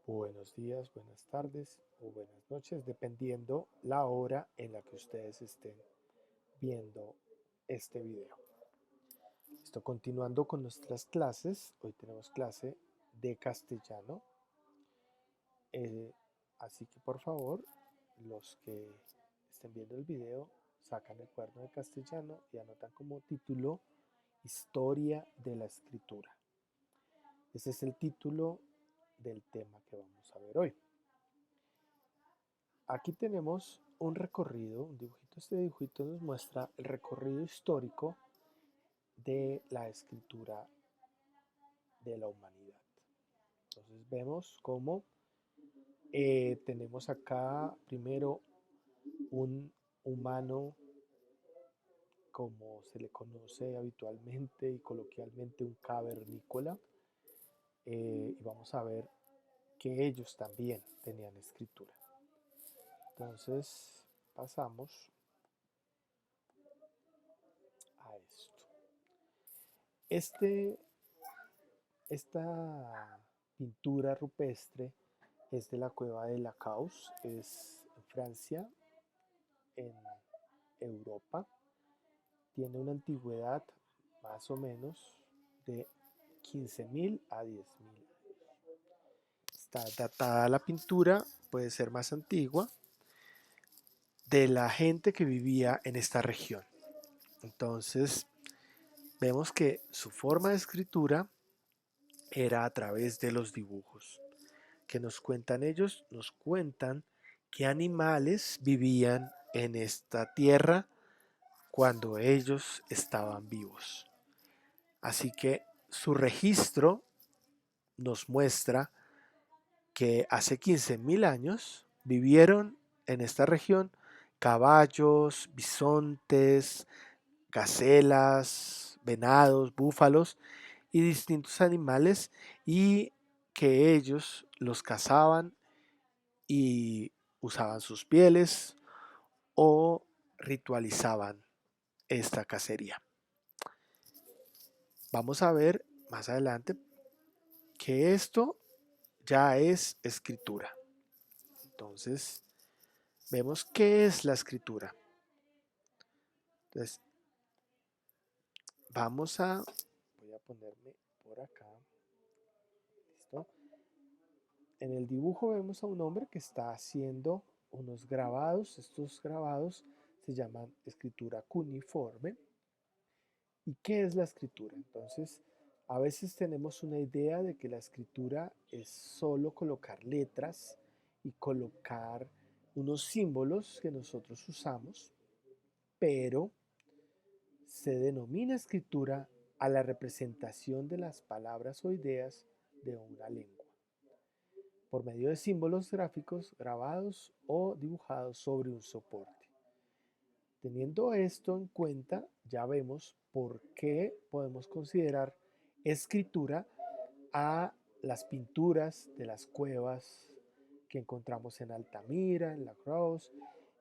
Buenos días, buenas tardes o buenas noches, dependiendo la hora en la que ustedes estén viendo este video. Estoy continuando con nuestras clases. Hoy tenemos clase de castellano. Eh, Así que por favor, los que estén viendo el video, sacan el cuaderno de castellano y anotan como título Historia de la Escritura. Ese es el título del tema que vamos a ver hoy. Aquí tenemos un recorrido, un dibujito. Este dibujito nos muestra el recorrido histórico de la escritura de la humanidad. Entonces vemos cómo tenemos acá primero un humano, como se le conoce habitualmente y coloquialmente, un cavernícola. Y vamos a ver que ellos también tenían escritura. Entonces pasamos a esto. Este Esta pintura rupestre es de la cueva de la Caus, es en Francia, en Europa. Tiene una antigüedad más o menos de 15.000 a 10.000 años. Está datada la pintura, puede ser más antigua, de la gente que vivía en esta región. Entonces, vemos que su forma de escritura era a través de los dibujos. Que nos cuentan ellos? Nos cuentan qué animales vivían en esta tierra cuando ellos estaban vivos. Así que su registro nos muestra que hace 15.000 años vivieron en esta región caballos, bisontes, gacelas, venados, búfalos y distintos animales, y que ellos los cazaban y usaban sus pieles o ritualizaban esta cacería. Vamos a ver más adelante que esto ya es escritura. Entonces, vemos qué es la escritura. Entonces, voy a ponerme por acá. ¿Listo? En el dibujo vemos a un hombre que está haciendo unos grabados. Estos grabados se llaman escritura cuneiforme. ¿Y qué es la escritura? Entonces, a veces tenemos una idea de que la escritura es solo colocar letras y colocar unos símbolos que nosotros usamos, pero se denomina escritura a la representación de las palabras o ideas de una lengua, por medio de símbolos gráficos grabados o dibujados sobre un soporte. Teniendo esto en cuenta, ya vemos por qué podemos considerar escritura a las pinturas de las cuevas que encontramos en Altamira, en La Croix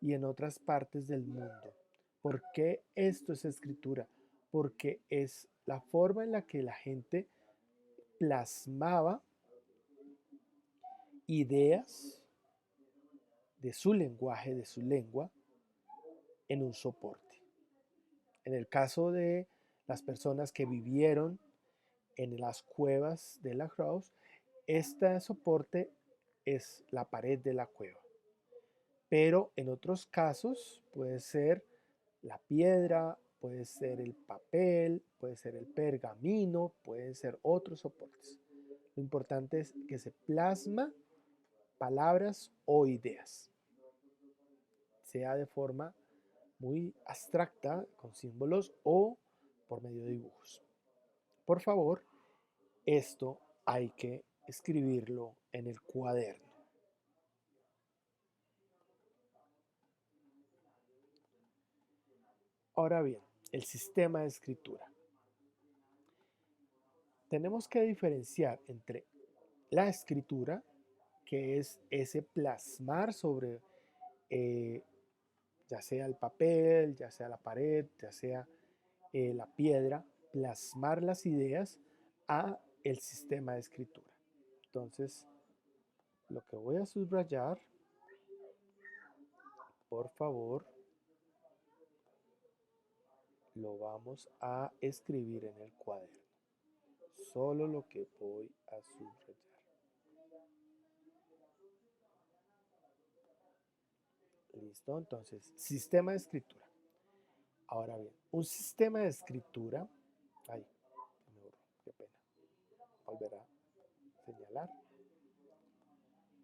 y en otras partes del mundo. ¿Por qué esto es escritura? Porque es la forma en la que la gente plasmaba ideas de su lenguaje, de su lengua, en un soporte. En el caso de las personas que vivieron en las cuevas de la Croix, este soporte es la pared de la cueva. Pero en otros casos puede ser la piedra, puede ser el papel, puede ser el pergamino, pueden ser otros soportes. Lo importante es que se plasma palabras o ideas, sea de forma muy abstracta, con símbolos o por medio de dibujos. Por favor, esto hay que escribirlo en el cuaderno. Ahora bien, el sistema de escritura. Tenemos que diferenciar entre la escritura, que es ese plasmar sobre eh, ya sea el papel, ya sea la pared, ya sea la piedra, plasmar las ideas a el sistema de escritura. Entonces, lo que voy a subrayar, por favor, lo vamos a escribir en el cuaderno. Solo lo que voy a subrayar. Listo, entonces, sistema de escritura. Ahora bien, un sistema de escritura, ay, me borró, qué pena, volver a señalar,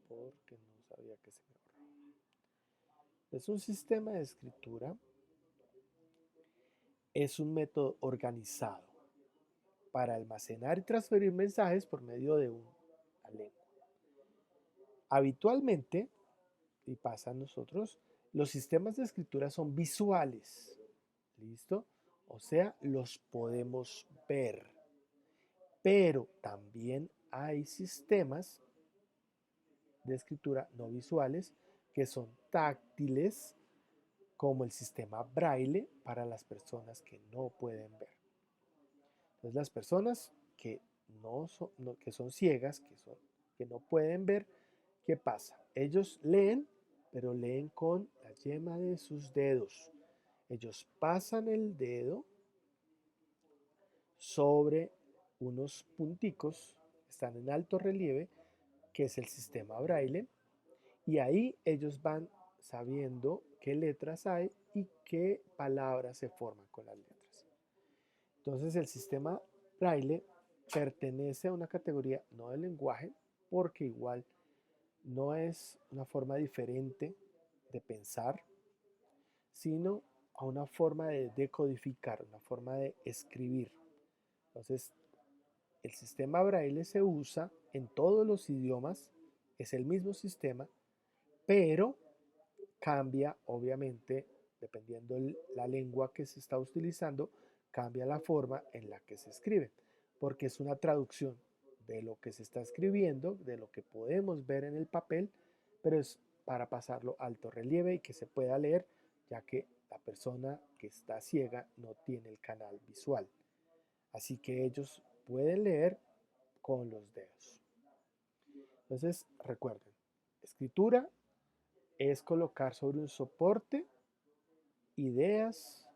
porque no sabía que se me borró. Es un sistema de escritura, es un método organizado para almacenar y transferir mensajes por medio de una lengua. Habitualmente, y pasa a nosotros, los sistemas de escritura son visuales. ¿Listo? O sea, los podemos ver. Pero también hay sistemas de escritura no visuales que son táctiles, como el sistema braille para las personas que no pueden ver. Entonces, las personas que que son ciegas, que no pueden ver, ¿qué pasa? Ellos leen, pero leen con la yema de sus dedos. Ellos pasan el dedo sobre unos punticos, están en alto relieve, que es el sistema braille, y ahí ellos van sabiendo qué letras hay y qué palabras se forman con las letras. Entonces el sistema braille pertenece a una categoría no del lenguaje, porque igual no es una forma diferente de pensar, sino a una forma de decodificar, una forma de escribir. Entonces, el sistema braille se usa en todos los idiomas, es el mismo sistema, pero cambia, obviamente, dependiendo la lengua que se está utilizando, cambia la forma en la que se escribe, porque es una traducción de lo que se está escribiendo, de lo que podemos ver en el papel, pero es para pasarlo a alto relieve y que se pueda leer, ya que la persona que está ciega no tiene el canal visual. Así que ellos pueden leer con los dedos. Entonces, recuerden, escritura es colocar sobre un soporte ideas,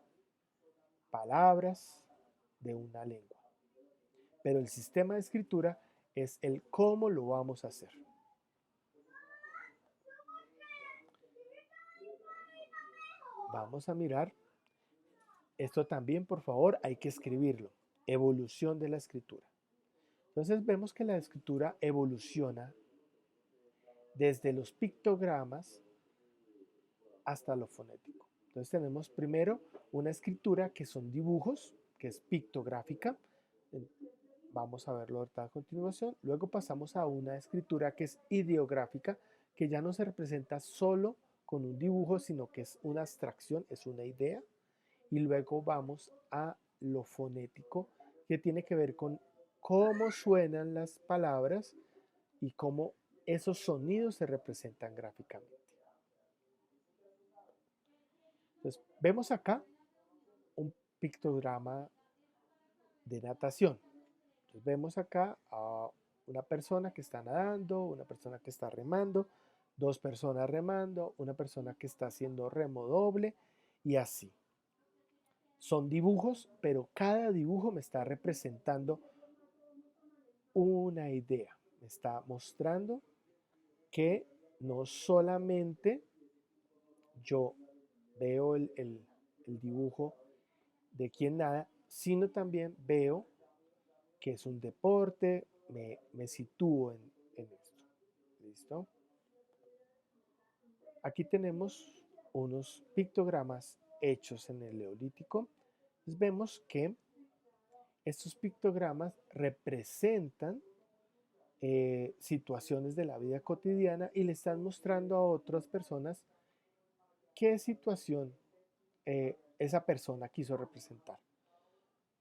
palabras de una lengua. Pero el sistema de escritura es el cómo lo vamos a hacer. Vamos a mirar. Esto también, por favor, hay que escribirlo. Evolución de la escritura. Entonces vemos que la escritura evoluciona desde los pictogramas hasta lo fonético. Entonces tenemos primero una escritura que son dibujos, que es pictográfica. Vamos a verlo ahorita a continuación. Luego pasamos a una escritura que es ideográfica, que ya no se representa solo con un dibujo, sino que es una abstracción, es una idea. Y luego vamos a lo fonético, que tiene que ver con cómo suenan las palabras y cómo esos sonidos se representan gráficamente. Entonces, vemos acá un pictograma de natación. Entonces, vemos acá a una persona que está nadando, una persona que está remando, dos personas remando, una persona que está haciendo remo doble y así. Son dibujos, pero cada dibujo me está representando una idea. Me está mostrando que no solamente yo veo el dibujo de quien nada, sino también veo que es un deporte, me sitúo en esto. ¿Listo? Aquí tenemos unos pictogramas hechos en el Neolítico. Entonces vemos que estos pictogramas representan situaciones de la vida cotidiana y le están mostrando a otras personas qué situación esa persona quiso representar.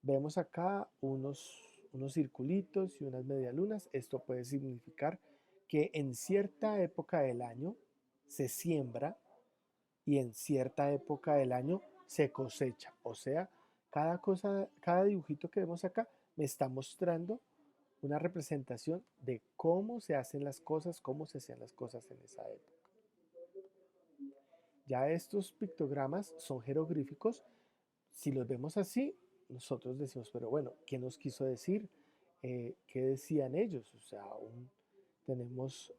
Vemos acá unos circulitos y unas medialunas. Esto puede significar que en cierta época del año se siembra y en cierta época del año se cosecha. O sea, cada dibujito que vemos acá me está mostrando una representación de cómo se hacen las cosas, cómo se hacían las cosas en esa época. Ya estos pictogramas son jeroglíficos. Si los vemos así, nosotros decimos, pero bueno, ¿qué nos quiso decir? ¿Qué decían ellos? O sea, tenemos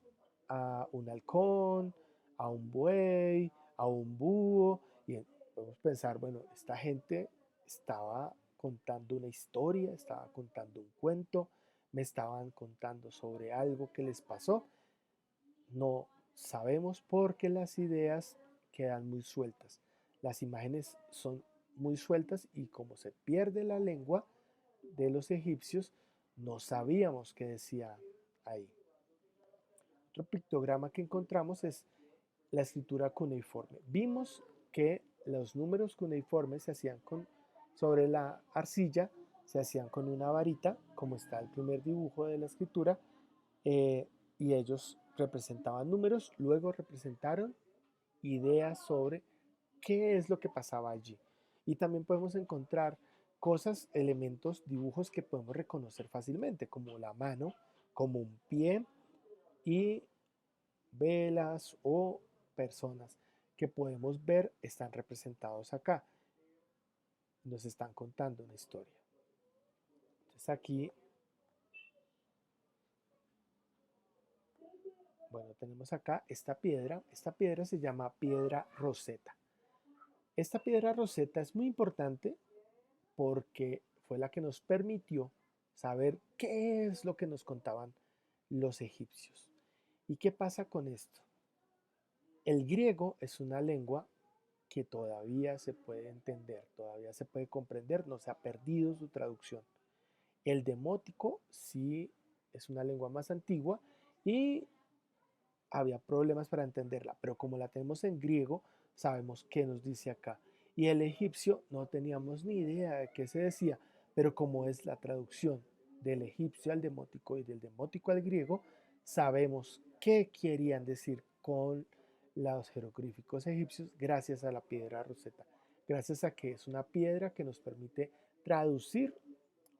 a un halcón, a un buey, a un búho, y podemos pensar, bueno, esta gente estaba contando una historia, estaba contando un cuento, me estaban contando sobre algo que les pasó. No sabemos porque las ideas quedan muy sueltas. Las imágenes son muy sueltas y como se pierde la lengua de los egipcios, no sabíamos qué decía ahí. Otro pictograma que encontramos es la escritura cuneiforme. Vimos que los números cuneiformes se hacían sobre la arcilla, se hacían con una varita, como está el primer dibujo de la escritura, eh, y ellos representaban números, luego representaron ideas sobre qué es lo que pasaba allí. Y también podemos encontrar cosas, elementos, dibujos que podemos reconocer fácilmente, como la mano, como un pie y velas o personas que podemos ver están representados acá. Nos están contando una historia. Entonces aquí, bueno, tenemos acá esta piedra. Esta piedra se llama piedra Rosetta. Esta piedra Rosetta es muy importante porque fue la que nos permitió saber qué es lo que nos contaban los egipcios. ¿Y qué pasa con esto? El griego es una lengua que todavía se puede entender, todavía se puede comprender, no se ha perdido su traducción. El demótico sí es una lengua más antigua y había problemas para entenderla, pero como la tenemos en griego, sabemos qué nos dice acá. Y el egipcio no teníamos ni idea de qué se decía, pero como es la traducción del egipcio al demótico y del demótico al griego, sabemos qué querían decir con los jeroglíficos egipcios gracias a la piedra Rosetta, gracias a que es una piedra que nos permite traducir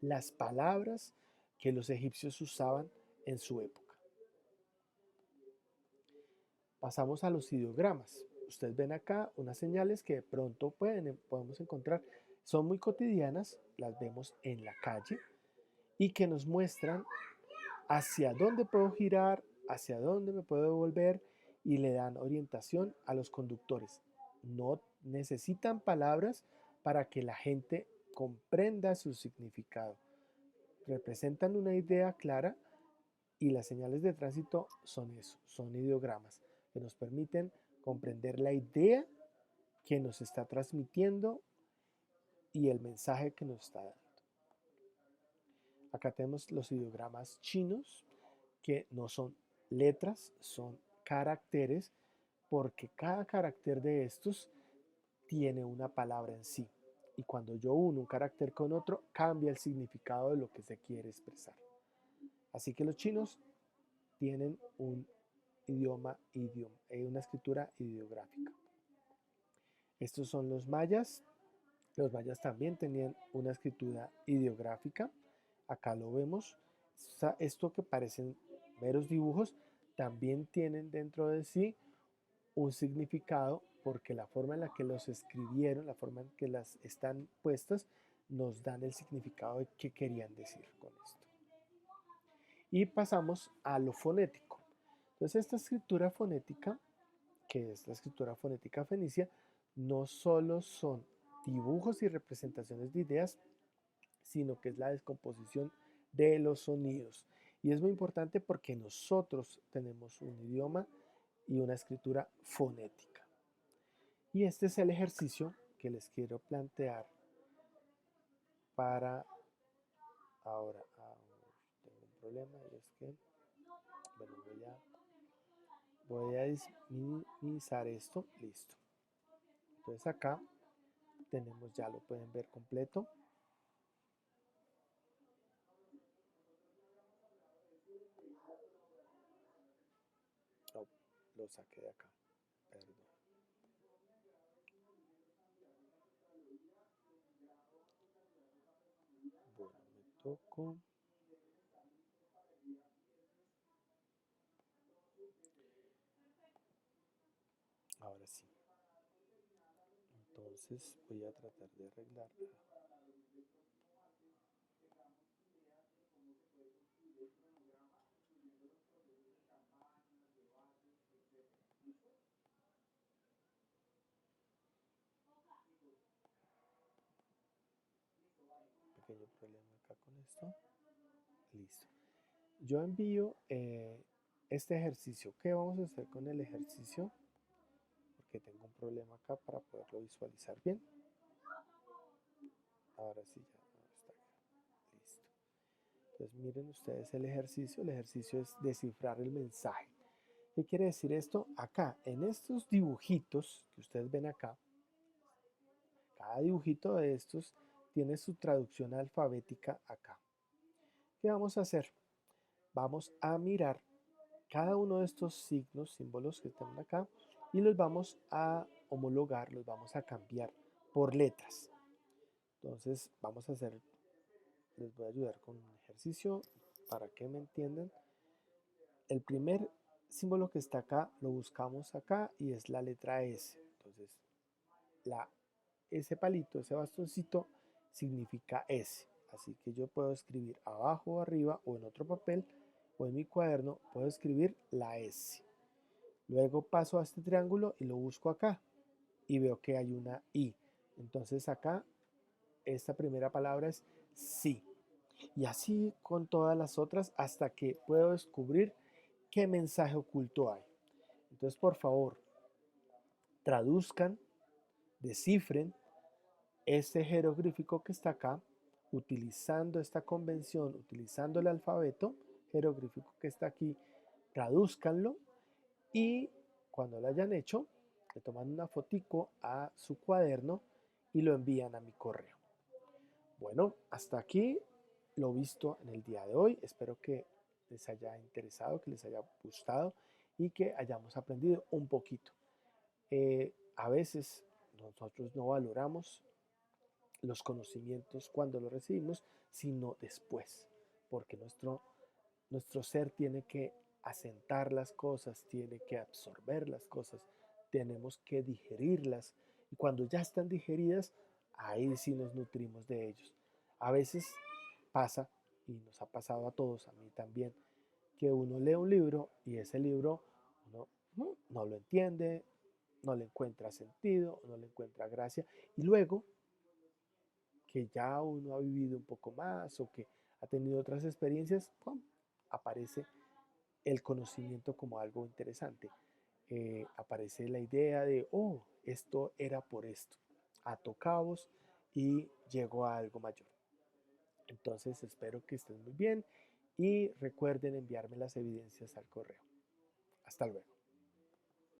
las palabras que los egipcios usaban en su época. Pasamos a los ideogramas. Ustedes ven acá unas señales que de pronto podemos encontrar. Son muy cotidianas, las vemos en la calle y que nos muestran hacia dónde puedo girar, hacia dónde me puedo volver y le dan orientación a los conductores. No necesitan palabras para que la gente comprenda su significado. Representan una idea clara y las señales de tránsito son eso, son ideogramas que nos permiten comprender la idea que nos está transmitiendo y el mensaje que nos está dando. Acá tenemos los ideogramas chinos, que no son letras, son caracteres, porque cada carácter de estos tiene una palabra en sí. Y cuando yo uno un carácter con otro, cambia el significado de lo que se quiere expresar. Así que los chinos tienen un una escritura ideográfica. Estos son los mayas. Los mayas también tenían una escritura ideográfica. Acá lo vemos. Esto que parecen meros dibujos también tienen dentro de sí un significado porque la forma en la que los escribieron, la forma en que las están puestas, nos dan el significado de qué querían decir con esto. Y pasamos a lo fonético. Entonces esta escritura fonética, que es la escritura fonética fenicia, no solo son dibujos y representaciones de ideas, sino que es la descomposición de los sonidos. Y es muy importante porque nosotros tenemos un idioma y una escritura fonética. Y este es el ejercicio que les quiero plantear para ahora. Tengo un problema y es que, bueno, voy a minimizar esto. Listo. Entonces acá tenemos, ya lo pueden ver completo. Oh, lo saqué de acá, perdón. Bueno, me toco. Entonces voy a tratar de arreglar. Pequeño problema acá con esto. Listo. Yo envío este ejercicio. ¿Qué vamos a hacer con el ejercicio? Porque tengo un problema acá para poderlo visualizar bien. Ahora sí ya está. Listo. Entonces miren ustedes el ejercicio. El ejercicio es descifrar el mensaje. ¿Qué quiere decir esto? Acá, en estos dibujitos que ustedes ven acá, cada dibujito de estos tiene su traducción alfabética acá. ¿Qué vamos a hacer? Vamos a mirar cada uno de estos signos, símbolos que están acá, y los vamos a homologar, los vamos a cambiar por letras. Entonces vamos a hacer, les voy a ayudar con un ejercicio para que me entiendan. El primer símbolo que está acá lo buscamos acá y es la letra S. Entonces ese palito, ese bastoncito significa S. Así que yo puedo escribir abajo o arriba o en otro papel o en mi cuaderno puedo escribir la S. Luego paso a este triángulo y lo busco acá y veo que hay una I. Entonces acá esta primera palabra es sí. Y así con todas las otras hasta que puedo descubrir qué mensaje oculto hay. Entonces por favor, traduzcan, descifren este jeroglífico que está acá, utilizando esta convención, utilizando el alfabeto jeroglífico que está aquí, tradúzcanlo y cuando lo hayan hecho, le toman una fotico a su cuaderno y lo envían a mi correo. Bueno, hasta aquí lo visto en el día de hoy. Espero que les haya interesado, que les haya gustado y que hayamos aprendido un poquito. A veces nosotros no valoramos los conocimientos cuando los recibimos, sino después, porque nuestro ser tiene que asentar las cosas, tiene que absorber las cosas, tenemos que digerirlas y cuando ya están digeridas, ahí sí nos nutrimos de ellos. A veces pasa, y nos ha pasado a todos, a mí también, que uno lee un libro y ese libro uno no lo entiende, no le encuentra sentido, no le encuentra gracia y luego que ya uno ha vivido un poco más o que ha tenido otras experiencias, ¡pum!, aparece el conocimiento como algo interesante. Aparece la idea de, oh, esto era por esto. Ato cabos y llegó a algo mayor. Entonces espero que estén muy bien y recuerden enviarme las evidencias al correo. Hasta luego.